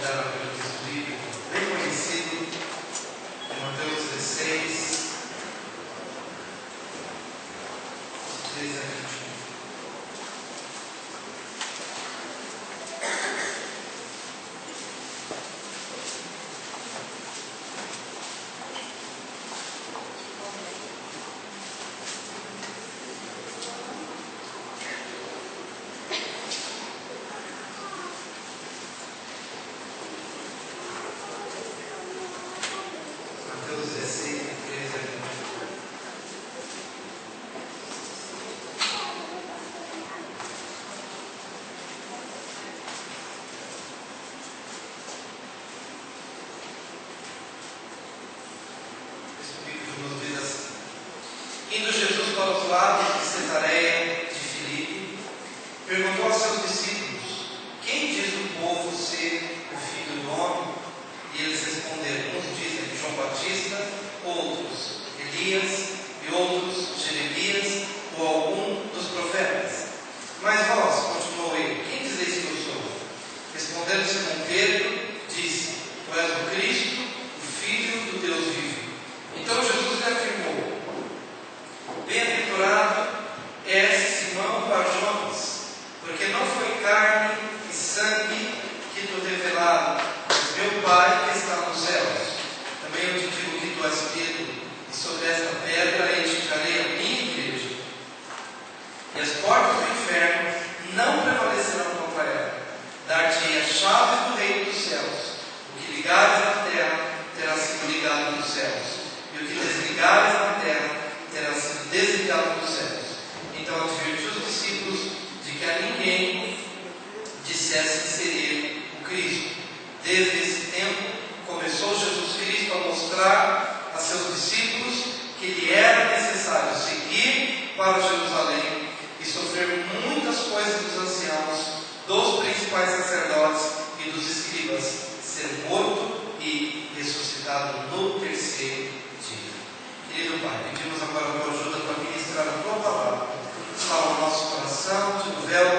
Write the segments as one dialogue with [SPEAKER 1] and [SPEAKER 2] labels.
[SPEAKER 1] convidaram pelo texto bíblico bem conhecido de Mateus 16, 13 a 21. Indo Jesus para os lados de Cesareia de Filipe, perguntou aos seus discípulos: quem diz o povo ser o Filho do Homem? E eles responderam: uns dizem João Batista, outros Elias, e outros Jeremias, ou algum dos profetas. Mas vós, continuou ele, quem dizeis que eu sou? Respondendo Simão Pedro, disse: tu és o Cristo, o Filho do Deus vivo. Então Jesus lhe afirmou: bem-aventurado és Simão Bar-Jonas, porque não foi carne e sangue que te revelaram, mas meu Pai que está nos céus. Também eu te digo que tu és Pedro, e sobre esta pedra edificarei a minha igreja, e as portas do inferno não prevalecerão contra ela. Dar-te-ei as chaves do reino dos céus. O que ligares na terra terá sido ligado nos céus, e o que desligares na terra terá sido desligado dos céus. Então advertiu os discípulos de que a ninguém dissesse ser ele o Cristo. Desde esse tempo começou Jesus Cristo a mostrar a seus discípulos que lhe era necessário seguir para Jerusalém e sofrer muitas coisas dos anciãos, dos principais sacerdotes e dos escribas, ser morto e ressuscitado no terceiro dia. Querido Pai, pedimos agora a tua ajuda para ministrar a tua palavra. Fala no nosso coração, tira o véu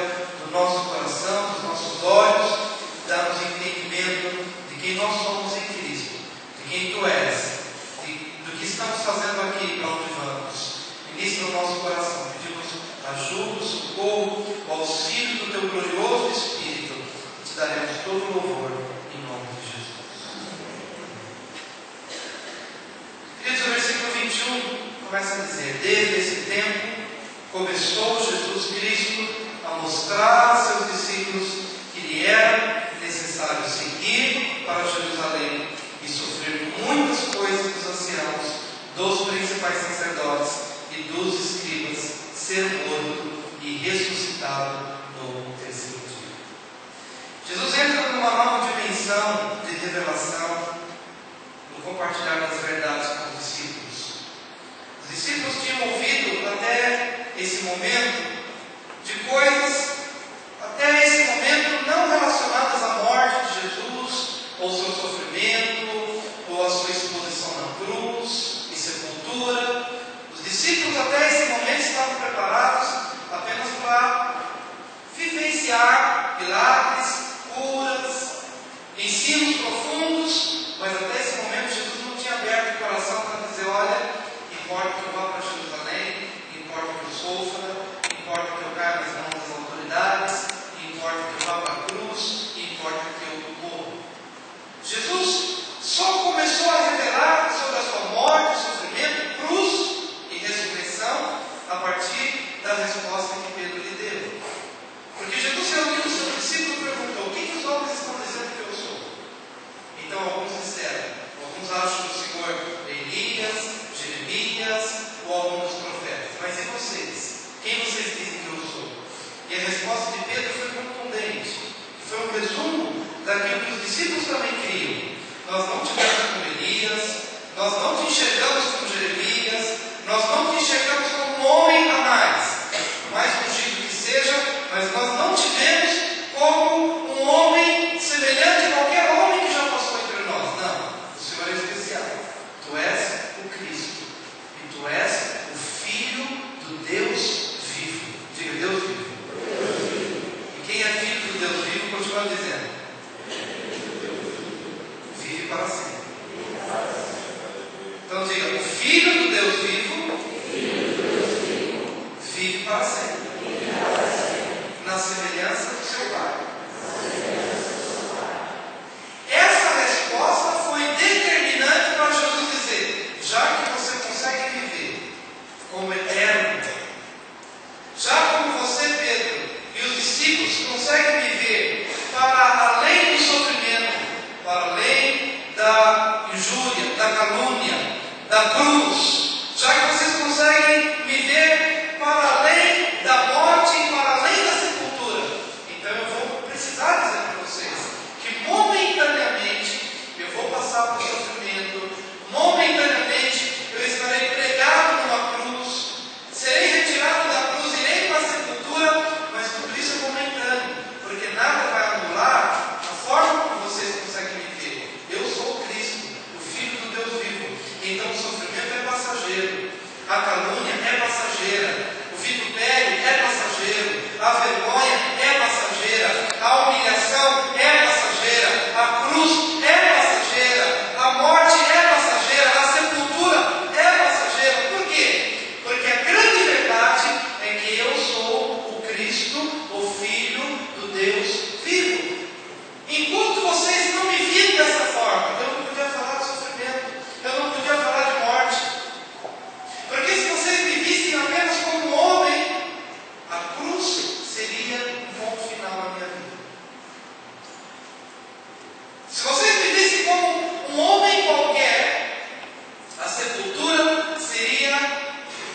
[SPEAKER 1] do nosso coração, dos nossos olhos, dá-nos entendimento de quem nós somos em Cristo, de quem tu és, do que estamos fazendo aqui, para onde vamos. Ministra o nosso coração, pedimos ajuda, socorro, o auxílio do teu glorioso Espírito, e te daremos todo o louvor em nome de Jesus. Queridos, o versículo 21 começa a dizer: desde esse tempo começou Jesus Cristo a mostrar a seus discípulos que lhe era necessário seguir para Jerusalém e sofrer muitas coisas dos anciãos, dos principais sacerdotes e dos escribas, ser morto e ressuscitado no terceiro dia. Jesus entra numa nova dimensão de revelação no compartilhar das verdades com os discípulos. Os discípulos tinham ouvido até esse momento de coisas, até esse momento, não relacionadas à morte de Jesus, ou seu sofrimento, ou a sua exposição na cruz e sepultura. Os discípulos até esse momento estavam preparados apenas para vivenciar milagres, curas, ensinos profundos, mas até esse momento Jesus não tinha aberto o coração para dizer: olha, importa que eu vá para Jerusalém, importa que eu sofra, importa que eu caia nas mãos das autoridades, importa que eu vá para a cruz, importa que eu morra. Jesus só começou a revelar sobre a sua morte, sofrimento, cruz e ressurreição a partir da resposta que Pedro lhe deu. Porque Jesus reuniu os seus discípulos e perguntou: o que os homens estão dizendo que eu sou? Então alguns disseram, alguns acham o Senhor Elias, Jeremias ou algum dos profetas. Mas e vocês? Quem vocês dizem que eu sou? E a resposta de Pedro foi contundente. Foi um resumo daquilo que os discípulos também criam. Nós não te vemos como Elias, nós não te enxergamos como Jeremias, nós não te enxergamos como um homem a mais ungido que seja, mas nós não te vemos como um homem semelhante a qualquer homem que já passou entre nós. Não, o Senhor é especial. Tu és o Cristo, e tu és o Filho do Deus vivo. Diga: Deus vivo. E quem é filho do Deus vivo continua dizendo: para sempre. Então diga, o Filho do Deus vivo vive para sempre, na semelhança do seu Pai. Essa resposta foi determinante para Jesus dizer: já que você consegue viver como eterno, já como você, Pedro, e os discípulos conseguem viver para além do sofrimento, para além da injúria, da calúnia, da cruz, já que vocês conseguem viver para além da morte e para além da sepultura, então eu vou precisar dizer para vocês que momentaneamente eu vou passar por sofrimento, momentaneamente eu estarei pregado numa cruz, serei retirado da cruz, irei para a sepultura, mas tudo isso é momentâneo, porque nada vai anular a forma como vocês conseguem viver. Eu sou o Cristo, o Filho do Deus vivo, então o sofrimento é passageiro, a calúnia é passageira, o vitupério é passageiro, a vergonha é passageira, a humilhação é passageira, a cruz é passageira, a morte é passageira, a sepultura é passageira. Por quê? Porque a grande verdade é que eu sou o Cristo, o Filho do Deus vivo. Enquanto vocês não me virem dessa forma, eu não podia falar de sofrimento, eu não podia falar de morte, porque se vocês me vissem apenas como um homem, a cruz seria um ponto final na minha vida. Se vocês me vissem como um homem qualquer, a sepultura seria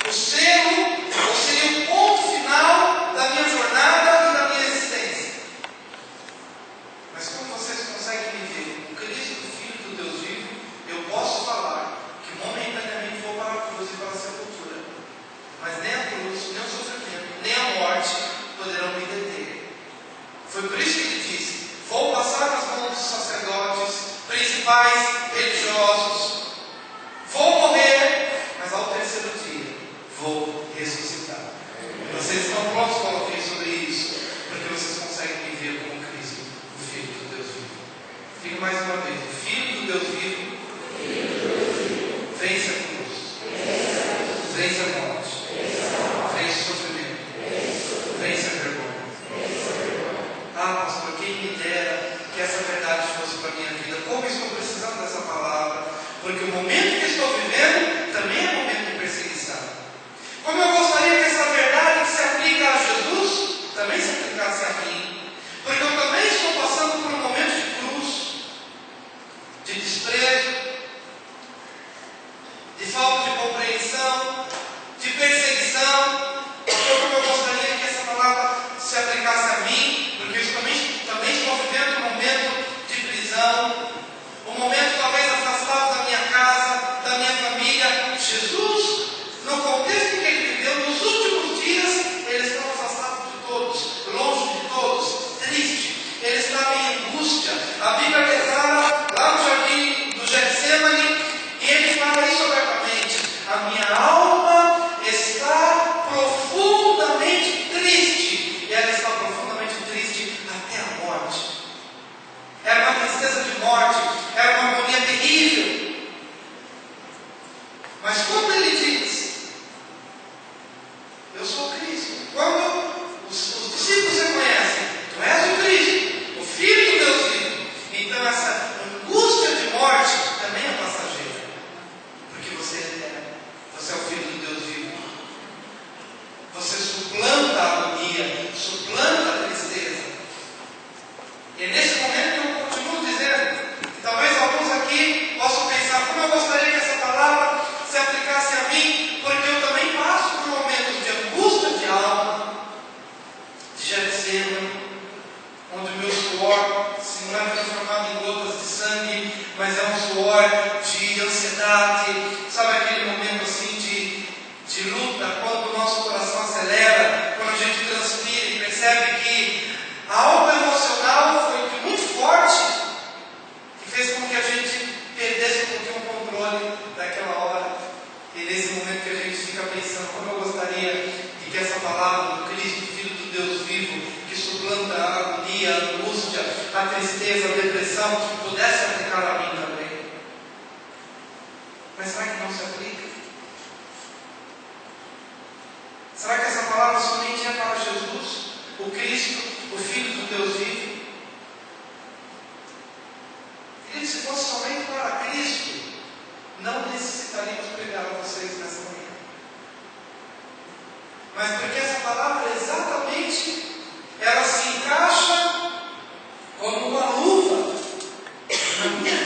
[SPEAKER 1] o selo, ou seria o ponto final da minha jornada e da minha existência. Mas como vocês conseguem me ver como Cristo, Filho do Deus vivo, eu posso falar que momentaneamente vou para a cruz e para a sepultura, mas nem a cruz, nem o sofrimento, nem a morte poderão me deter. Foi por isso que ele disse: vou passar nas mãos dos sacerdotes, principais religiosos, vou morrer, mas ao terceiro dia vou ressuscitar. Vocês estão prontos para ouvir sobre isso, porque vocês conseguem me ver como Cristo, o Filho do Deus vivo. Diga mais uma vez: o Filho do Deus vivo vence a cruz, vence a morte, vence o sofrimento, vence a vergonha. Ah, pastor, quem me dera que essa verdade fosse para a minha vida. Como estou precisando dessa palavra, porque o momento que estou vivendo também é momento de perseguição. Como eu gostaria que essa verdade que se aplica a Jesus também se aplicasse a mim, porque eu também estou passando por um momento de cruz, de desprezo, de falta de compreensão, de perseguição. Como eu gostaria que essa palavra se aplicasse a mim, porque eu também estou vivendo um momento de prisão, um momento talvez afastado da minha casa, da minha família. Jesus, no contexto que ele viveu, nos últimos dias, ele estava afastado de todos, longe de todos, triste, ele estava em angústia. A Bíblia declara lá no jardim do Getsemane, e ele fala isso abertamente: a minha alma está profundamente triste, e ela está profundamente triste até a morte. Era uma tristeza de morte, era uma agonia terrível. Mas quando ele diz: eu sou Cristo, quando os discípulos reconhecem: tu és o Cristo, o Filho do Deus vivo, então essa angústia de morte também é passageira, porque você é eterno, você é o Filho do Deus vivo. Você suplanta a agonia, suplanta a tristeza. E é nesse momento que eu continuo dizendo, que talvez alguns aqui possam pensar: como eu gostaria que essa palavra se aplicasse a mim, porque eu também passo por momentos de angústia de alma, de Getsemane, onde o meu suor se não é transformado em gotas de sangue, mas é um suor de ansiedade. Sabe aquele momento assim de luta, quando o nosso coração acelera, quando a gente transpira e percebe que algo emocional foi muito forte, que fez com que a gente perdesse um pouquinho o controle daquela hora. E nesse momento que a gente fica pensando: como eu gostaria de que essa palavra do Cristo, Filho do Deus vivo, que suplanta a agonia, a angústia, a tristeza, a depressão, pudesse aplicar a mim também. Será que essa palavra somente é para Jesus, o Cristo, o Filho do Deus vivo? Querido, se fosse somente para Cristo, não necessitaríamos pregar a vocês nessa manhã. Mas porque essa palavra exatamente, ela se encaixa como uma luva na minha